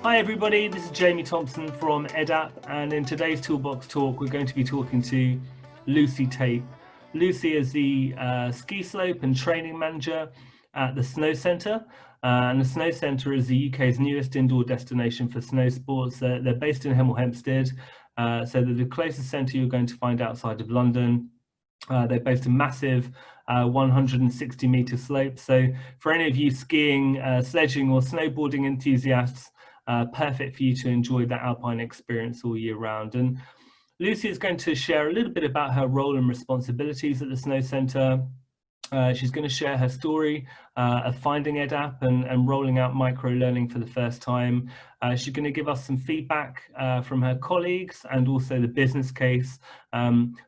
Hi everybody, this is Jamie Thomson from EdApp, and in today's Toolbox Talk we're going to be talking to Lucy Tape. Lucy is the ski slope and training manager at the Snow Centre, and the Snow Centre is the UK's newest indoor destination for snow sports. They're based in Hemel Hempstead, so they're the closest centre you're going to find outside of London. They boast a massive 160 metre slope, so for any of you skiing, sledging or snowboarding enthusiasts, perfect for you to enjoy that alpine experience all year round. And Lucy is going to share a little bit about her role and responsibilities at the Snow Centre. She's going to share her story of finding EdApp and rolling out microlearning for the first time. She's going to give us some feedback from her colleagues and also the business case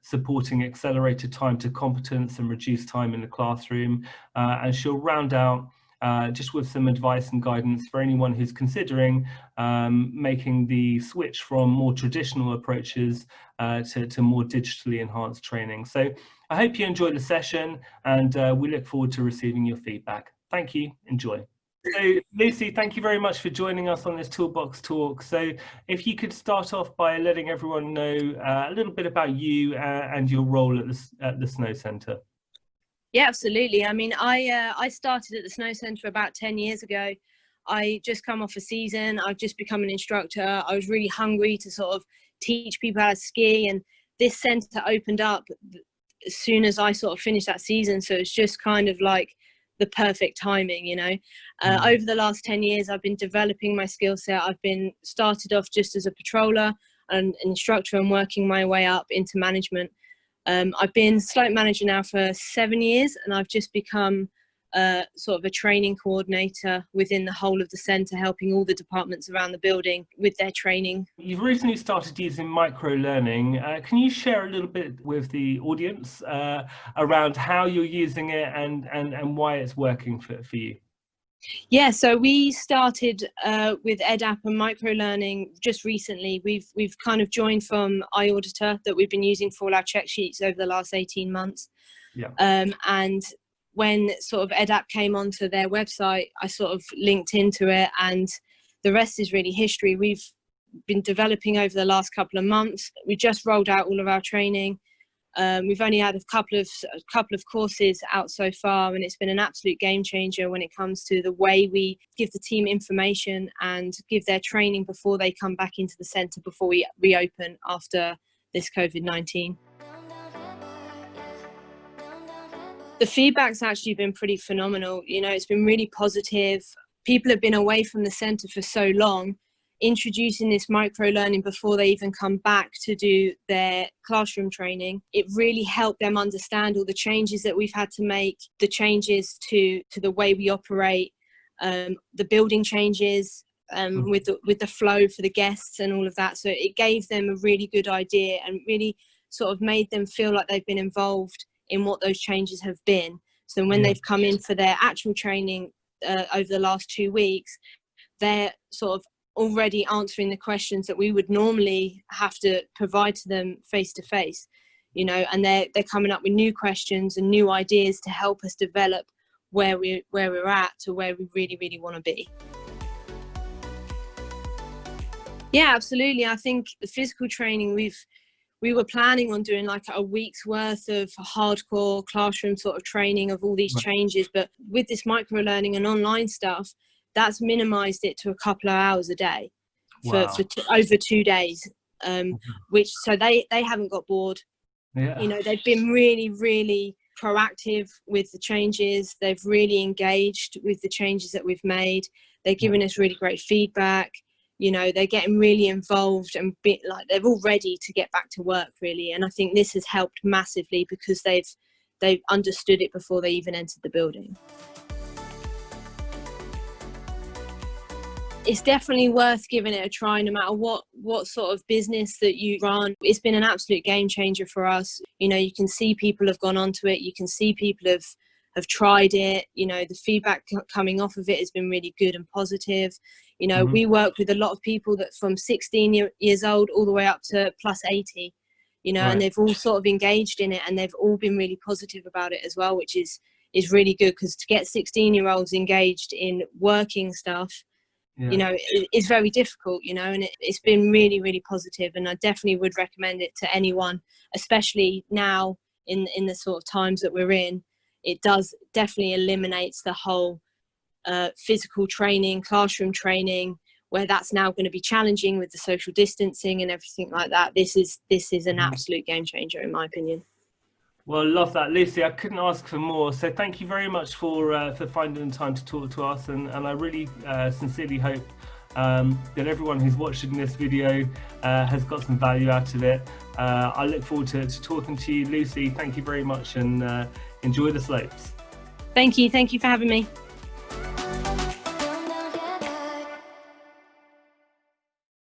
supporting accelerated time to competence and reduced time in the classroom. And she'll round out just with some advice and guidance for anyone who's considering making the switch from more traditional approaches to more digitally enhanced training. So I hope you enjoy the session, and we look forward to receiving your feedback. Thank you. Enjoy. So Lucy, thank you very much for joining us on this Toolbox Talk. So if you could start off by letting everyone know a little bit about you and your role at the Snow Centre. Yeah, absolutely. I mean, I started at the Snow Centre about 10 years ago. I just come off a season. I've just become an instructor. I was really hungry to sort of teach people how to ski, and this centre opened up as soon as I sort of finished that season. So it's just kind of like the perfect timing, you know. Over the last 10 years, I've been developing my skill set. I've been started off just as a patroller and an instructor and working my way up into management. I've been slope manager now for 7 years, and I've just become sort of a training coordinator within the whole of the centre, helping all the departments around the building with their training. You've recently started using microlearning. Can you share a little bit with the audience around how you're using it and why it's working for you? Yeah, so we started with EdApp and microlearning just recently. We've kind of joined from iAuditor that we've been using for all our check sheets over the last 18 months. Yeah. And when sort of EdApp came onto their website, I sort of linked into it, and the rest is really history. We've been developing over the last couple of months. We just rolled out all of our training. We've only had a couple of courses out so far, and it's been an absolute game changer when it comes to the way we give the team information and give their training before they come back into the centre before we reopen after this COVID-19. The feedback's actually been pretty phenomenal. You know, it's been really positive. People have been away from the centre for so long. Introducing this microlearning before they even come back to do their classroom training, it really helped them understand all the changes that we've had to make, the changes to the way we operate, the building changes with the flow for the guests and all of that. So it gave them a really good idea and really sort of made them feel like they've been involved in what those changes have been. So when they've come in for their actual training over the last 2 weeks, they're sort of already answering the questions that we would normally have to provide to them face to face, you know, and they're coming up with new questions and new ideas to help us develop where we're at to where we really want to be. Yeah, absolutely. I think the physical training, we were planning on doing like a week's worth of hardcore classroom sort of training of all these changes, but with this microlearning and online stuff, that's minimized it to a couple of hours a day for over 2 days, which so they haven't got bored. You know, they've been really proactive with the changes. They've really engaged with the changes that we've made. They're giving us really great feedback. You know, they're getting really involved and they're all ready to get back to work, really. And I think this has helped massively because they've understood it before they even entered the building. It's definitely worth giving it a try, no matter what sort of business that you run. It's been an absolute game changer for us. You know, you can see people have gone onto it. You can see people have tried it. You know, the feedback coming off of it has been really good and positive. You know, we work with a lot of people that from 16 years old all the way up to plus 80, you know, and they've all sort of engaged in it, and they've all been really positive about it as well, which is really good, because to get 16-year-olds engaged in working stuff, you know, it's very difficult, you know, and it's been really, really positive, and I definitely would recommend it to anyone, especially now in the sort of times that we're in. It does definitely eliminates the whole physical training, classroom training, where that's now going to be challenging with the social distancing and everything like that. This is an absolute game changer, in my opinion. Well, love that, Lucy. I couldn't ask for more. So thank you very much for finding the time to talk to us, and I really sincerely hope that everyone who's watching this video has got some value out of it. I look forward to talking to you, Lucy. Thank you very much, and enjoy the slopes. Thank you for having me.